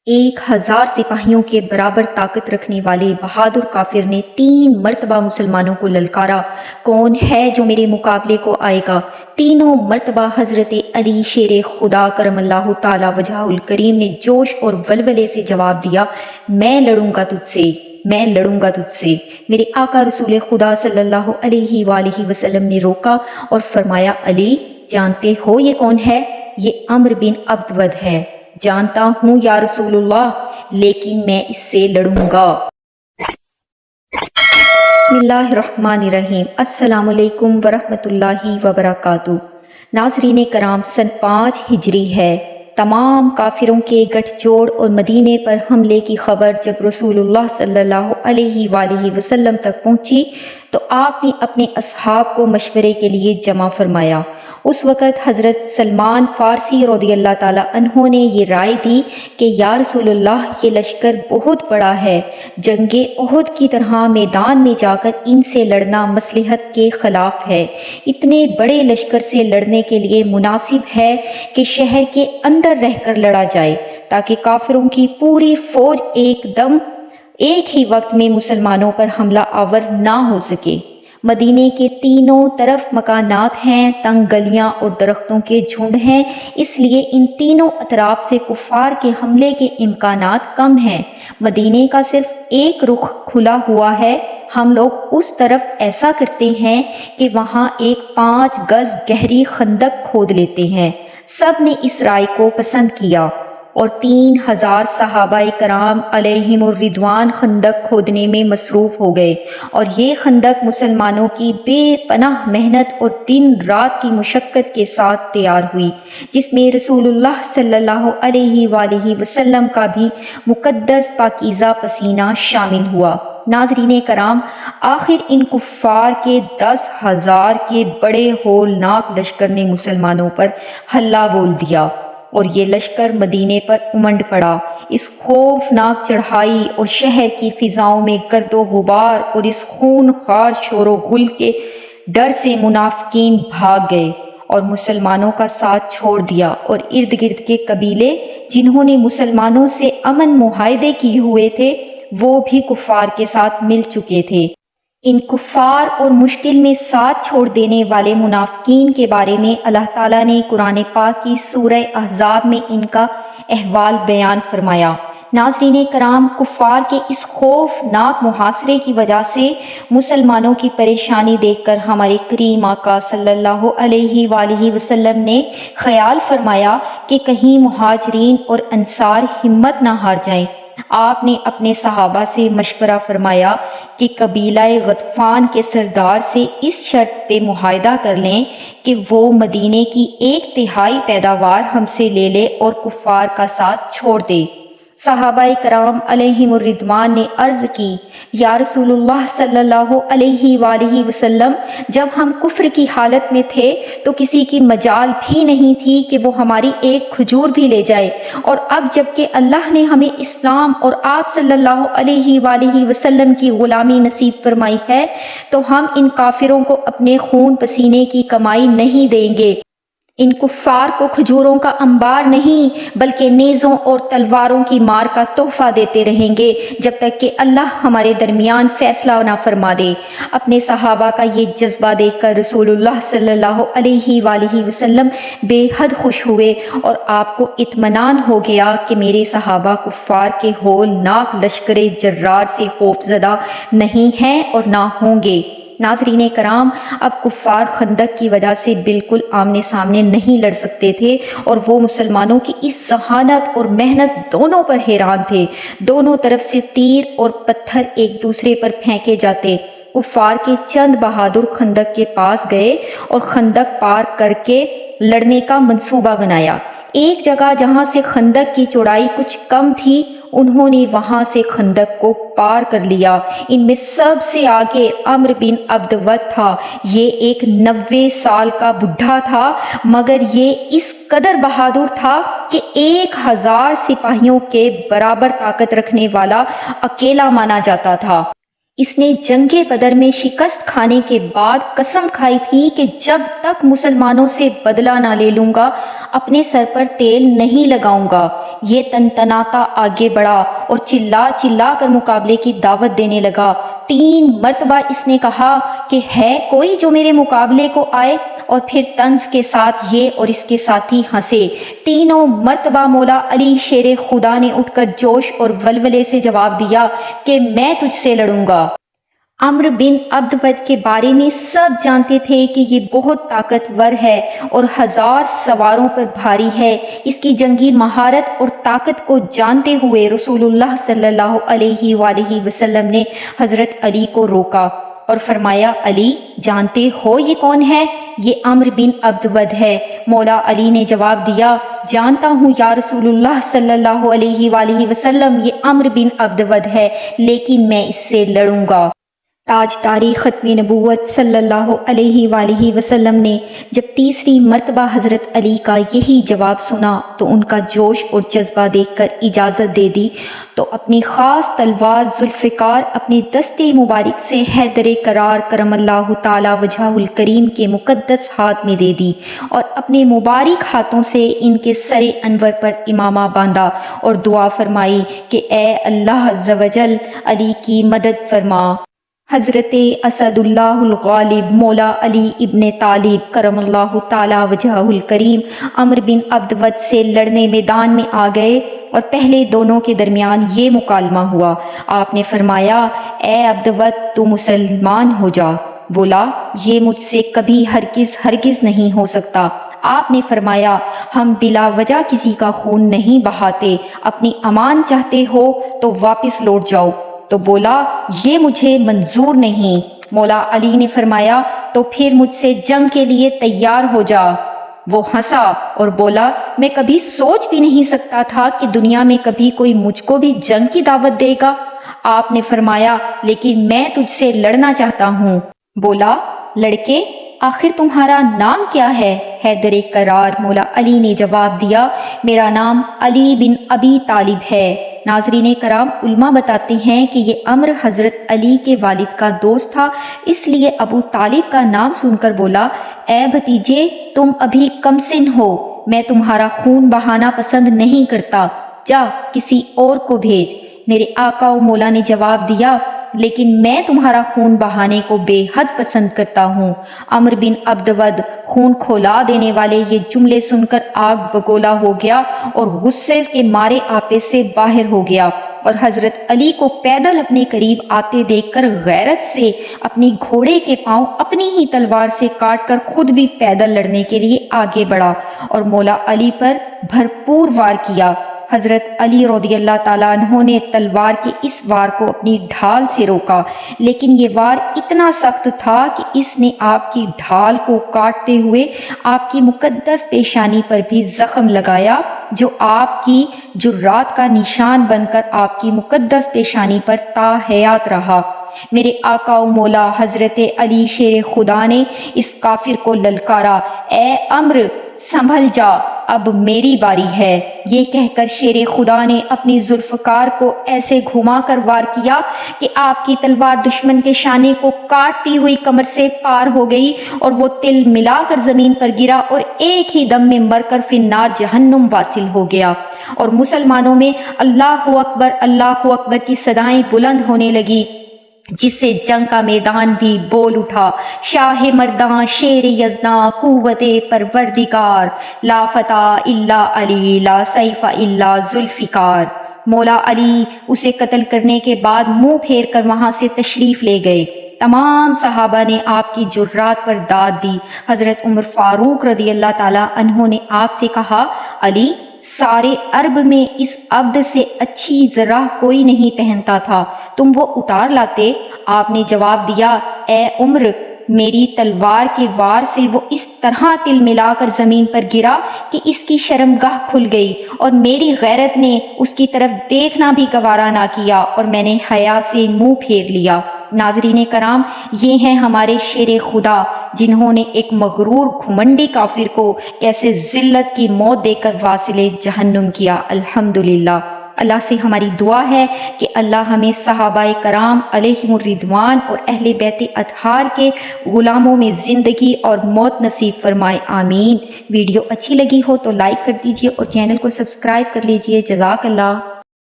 1000 سپاہیوں کے برابر طاقت رکھنے والے بہادر کافر نے 3 مرتبہ مسلمانوں کو للکارا، کون ہے جو میرے مقابلے کو آئے گا؟ تینوں مرتبہ حضرت علی شیر خدا کرم اللہ تعالی وجہہ الکریم نے جوش اور ولولے سے جواب دیا، میں لڑوں گا تجھ سے، میں لڑوں گا تجھ سے۔ میرے آقا رسول خدا صلی اللہ علیہ وآلہ وسلم نے روکا اور فرمایا، علی جانتے ہو یہ کون ہے؟ یہ عمرو بن عبد ود ہے۔ جانتا ہوں یا رسول اللہ، لیکن میں اس سے لڑوں گا۔ بسم اللہ الرحمن الرحیم۔ السلام علیکم ورحمۃ اللہ وبرکاتہ۔ ناظرین کرام، سن 5 ہجری ہے۔ تمام کافروں کے گٹھ جوڑ اور مدینے پر حملے کی خبر جب رسول اللہ صلی اللہ علیہ وآلہ وسلم تک پہنچی تو آپ نے اپنے اصحاب کو مشورے کے لیے جمع فرمایا۔ اس وقت حضرت سلمان فارسی رضی اللہ تعالیٰ عنہ نے یہ رائے دی کہ یا رسول اللہ، یہ لشکر بہت بڑا ہے، جنگ احد کی طرح میدان میں جا کر ان سے لڑنا مصلحت کے خلاف ہے۔ اتنے بڑے لشکر سے لڑنے کے لیے مناسب ہے کہ شہر کے اندر رہ کر لڑا جائے، تاکہ کافروں کی پوری فوج ایک ہی وقت میں مسلمانوں پر حملہ آور نہ ہو سکے۔ مدینے کے تینوں طرف مکانات ہیں، تنگ گلیاں اور درختوں کے جھنڈ ہیں، اس لیے ان تینوں اطراف سے کفار کے حملے کے امکانات کم ہیں۔ مدینے کا صرف ایک رخ کھلا ہوا ہے۔ ہم لوگ اس طرف ایسا کرتے ہیں کہ وہاں ایک 5 گز گہری خندق کھود لیتے ہیں۔ سب نے اس رائے کو پسند کیا اور 3000 صحابہ کرام علیہم الرضوان خندق کھودنے میں مصروف ہو گئے، اور یہ خندق مسلمانوں کی بے پناہ محنت اور دن رات کی مشقت کے ساتھ تیار ہوئی، جس میں رسول اللہ صلی اللہ علیہ وآلہ وسلم کا بھی مقدس پاکیزہ پسینہ شامل ہوا۔ ناظرین کرام، آخر ان کفار کے 10,000 کے بڑے ہولناک لشکر نے مسلمانوں پر حلہ بول دیا، اور یہ لشکر مدینے پر امنڈ پڑا۔ اس خوفناک چڑھائی اور شہر کی فضاؤں میں گرد و غبار اور اس خون خوار شور و غل کے ڈر سے منافقین بھاگ گئے اور مسلمانوں کا ساتھ چھوڑ دیا، اور ارد گرد کے قبیلے جنہوں نے مسلمانوں سے امن معاہدے کیے ہوئے تھے، وہ بھی کفار کے ساتھ مل چکے تھے۔ ان کفار اور مشکل میں ساتھ چھوڑ دینے والے منافقین کے بارے میں اللہ تعالیٰ نے قرآن پاک کی سورہ احزاب میں ان کا احوال بیان فرمایا۔ ناظرین کرام، کفار کے اس خوفناک محاصرے کی وجہ سے مسلمانوں کی پریشانی دیکھ کر ہمارے کریم آقا صلی اللہ علیہ وآلہ وسلم نے خیال فرمایا کہ کہیں مہاجرین اور انصار ہمت نہ ہار جائیں۔ آپ نے اپنے صحابہ سے مشورہ فرمایا کہ قبیلہ غطفان کے سردار سے اس شرط پہ معاہدہ کر لیں کہ وہ مدینے کی 1/3 پیداوار ہم سے لے لے اور کفار کا ساتھ چھوڑ دے۔ صحابہ کرام علیہم الرضوان نے عرض کی، یا رسول اللہ صلی اللہ علیہ وآلہ وسلم، جب ہم کفر کی حالت میں تھے تو کسی کی مجال بھی نہیں تھی کہ وہ ہماری ایک کھجور بھی لے جائے، اور اب جب کہ اللہ نے ہمیں اسلام اور آپ صلی اللہ علیہ وآلہ وسلم کی غلامی نصیب فرمائی ہے تو ہم ان کافروں کو اپنے خون پسینے کی کمائی نہیں دیں گے۔ ان کفار کو کھجوروں کا انبار نہیں بلکہ نیزوں اور تلواروں کی مار کا تحفہ دیتے رہیں گے جب تک کہ اللہ ہمارے درمیان فیصلہ نہ فرما دے۔ اپنے صحابہ کا یہ جذبہ دیکھ کر رسول اللہ صلی اللہ علیہ وآلہ وسلم بے حد خوش ہوئے، اور آپ کو اطمینان ہو گیا کہ میرے صحابہ کفار کے ہولناک لشکر جرار سے خوفزدہ نہیں ہیں اور نہ ہوں گے۔ ناظرین کرام، اب کفار خندق کی وجہ سے بالکل آمنے سامنے نہیں لڑ سکتے تھے، اور وہ مسلمانوں کی اس ذہانت اور محنت دونوں پر حیران تھے۔ دونوں طرف سے تیر اور پتھر ایک دوسرے پر پھینکے جاتے۔ کفار کے چند بہادر خندق کے پاس گئے اور خندق پار کر کے لڑنے کا منصوبہ بنایا۔ ایک جگہ جہاں سے خندق کی چوڑائی کچھ کم تھی، انہوں نے وہاں سے خندق کو پار کر لیا۔ ان میں سب سے آگے عمرو بن عبد ود تھا۔ یہ ایک 90 سال کا بڈھا تھا، مگر یہ اس قدر بہادر تھا کہ 1000 سپاہیوں کے برابر طاقت رکھنے والا اکیلا مانا جاتا تھا۔ اس نے جنگ بدر میں شکست کھانے کے بعد قسم کھائی تھی کہ جب تک مسلمانوں سے بدلہ نہ لے لوں گا اپنے سر پر تیل نہیں لگاؤں گا۔ یہ تنتناتا آگے بڑھا اور چلا چلا کر مقابلے کی دعوت دینے لگا۔ 3 مرتبہ اس نے کہا کہ ہے کوئی جو میرے مقابلے کو آئے، اور پھر طنز کے ساتھ یہ اور اس کے ساتھی ہنسے۔ تینوں مرتبہ مولا علی شیر خدا نے اٹھ کر جوش اور ولولے سے جواب دیا کہ میں تجھ سے لڑوں گا۔ عمرو بن عبد ود کے بارے میں سب جانتے تھے کہ یہ بہت طاقتور ہے اور 1000 سواروں پر بھاری ہے۔ اس کی جنگی مہارت اور طاقت کو جانتے ہوئے رسول اللہ صلی اللہ علیہ وآلہ وسلم نے حضرت علی کو روکا اور فرمایا، علی جانتے ہو یہ کون ہے؟ یہ عمرو بن عبد ود ہے۔ مولا علی نے جواب دیا، جانتا ہوں یا رسول اللہ صلی اللہ علیہ وآلہ وسلم، یہ عمرو بن عبد ود ہے، لیکن میں اس سے لڑوں گا۔ تاجدار ختم نبوت صلی اللہ علیہ وآلہ وسلم نے جب تیسری مرتبہ حضرت علی کا یہی جواب سنا تو ان کا جوش اور جذبہ دیکھ کر اجازت دے دی، تو اپنی خاص تلوار ذوالفقار اپنے دستے مبارک سے حیدر کرار کرم اللہ تعالی وجہہ الکریم کے مقدس ہاتھ میں دے دی اور اپنے مبارک ہاتھوں سے ان کے سر انور پر امامہ باندھا اور دعا فرمائی کہ اے اللہ عز و جل علی کی مدد فرما۔ حضرت اسد اللہ الغالب مولا علی ابن طالب کرم اللہ تعالی وجہہ الکریم عمرو بن عبد ود سے لڑنے میدان میں آ گئے اور پہلے دونوں کے درمیان یہ مکالمہ ہوا۔ آپ نے فرمایا، اے عبد ود تو مسلمان ہو جا۔ بولا، یہ مجھ سے کبھی ہرگز نہیں ہو سکتا۔ آپ نے فرمایا، ہم بلا وجہ کسی کا خون نہیں بہاتے، اپنی امان چاہتے ہو تو واپس لوٹ جاؤ۔ تو بولا، یہ مجھے منظور نہیں۔ مولا علی نے فرمایا، تو پھر مجھ سے جنگ کے لیے تیار ہو جا۔ وہ ہنسا اور بولا، میں کبھی سوچ بھی نہیں سکتا تھا کہ دنیا میں کبھی کوئی مجھ کو بھی جنگ کی دعوت دے گا۔ آپ نے فرمایا، لیکن میں تجھ سے لڑنا چاہتا ہوں۔ بولا، لڑکے آخر تمہارا نام کیا ہے؟ حیدر کرار مولا علی نے جواب دیا، میرا نام علی بن ابی طالب ہے۔ ناظرین کرام، علماء بتاتے ہیں کہ یہ عمرو حضرت علی کے والد کا دوست تھا، اس لیے ابو طالب کا نام سن کر بولا، اے بھتیجے تم ابھی کم سن ہو، میں تمہارا خون بہانا پسند نہیں کرتا، جا کسی اور کو بھیج۔ میرے آقا و مولا نے جواب دیا، لیکن میں تمہارا خون بہانے کو بے حد پسند کرتا ہوں۔ عمرو بن عبد ود خون کھولا دینے والے یہ جملے سن کر آگ بگولا ہو گیا اور غصے کے مارے آپے سے باہر ہو گیا، اور حضرت علی کو پیدل اپنے قریب آتے دیکھ کر غیرت سے اپنی گھوڑے کے پاؤں اپنی ہی تلوار سے کاٹ کر خود بھی پیدل لڑنے کے لیے آگے بڑھا اور مولا علی پر بھرپور وار کیا۔ حضرت علی رضی اللہ تعالیٰ عنہ نے تلوار کے اس وار کو اپنی ڈھال سے روکا، لیکن یہ وار اتنا سخت تھا کہ اس نے آپ کی ڈھال کو کاٹتے ہوئے آپ کی مقدس پیشانی پر بھی زخم لگایا، جو آپ کی جرات کا نشان بن کر آپ کی مقدس پیشانی پر تا حیات رہا۔ میرے آقا و مولا حضرت علی شیر خدا نے اس کافر کو للکارا، اے عمرو سنبھل جا، اب میری باری ہے۔ یہ کہہ کر شیر خدا نے اپنی ذوالفقار کو ایسے گھما کر وار کیا کہ آپ کی تلوار دشمن کے شانے کو کاٹتی ہوئی کمر سے پار ہو گئی اور وہ تل ملا کر زمین پر گرا اور ایک ہی دم میں مر کر فی النار جہنم واصل ہو گیا، اور مسلمانوں میں اللہ اکبر کی صدائیں بلند ہونے لگی، جس سے جنگ کا میدان بھی بول اٹھا، شاہ مرداں شیر یزداں قوت پروردگار، لا فتح الا علی لا سیف الا ذوالفقار۔ مولا علی اسے قتل کرنے کے بعد منہ پھیر کر وہاں سے تشریف لے گئے۔ تمام صحابہ نے آپ کی جرات پر داد دی۔ حضرت عمر فاروق رضی اللہ تعالیٰ عنہ نے آپ سے کہا، علی سارے عرب میں اس عبد سے اچھی زرہ کوئی نہیں پہنتا تھا، تم وہ اتار لاتے۔ آپ نے جواب دیا، اے عمر میری تلوار کے وار سے وہ اس طرح تل ملا کر زمین پر گرا کہ اس کی شرمگاہ کھل گئی، اور میری غیرت نے اس کی طرف دیکھنا بھی گوارا نہ کیا اور میں نے حیا سے منہ پھیر لیا۔ ناظرین کرام، یہ ہیں ہمارے شیر خدا، جنہوں نے ایک مغرور گھمنڈی کافر کو کیسے ذلت کی موت دے کر واصل جہنم کیا۔ الحمدللہ۔ اللہ سے ہماری دعا ہے کہ اللہ ہمیں صحابہ کرام علیہم الرضوان اور اہل بیت اطہار کے غلاموں میں زندگی اور موت نصیب فرمائے، آمین۔ ویڈیو اچھی لگی ہو تو لائک کر دیجئے اور چینل کو سبسکرائب کر لیجئے۔ جزاک اللہ۔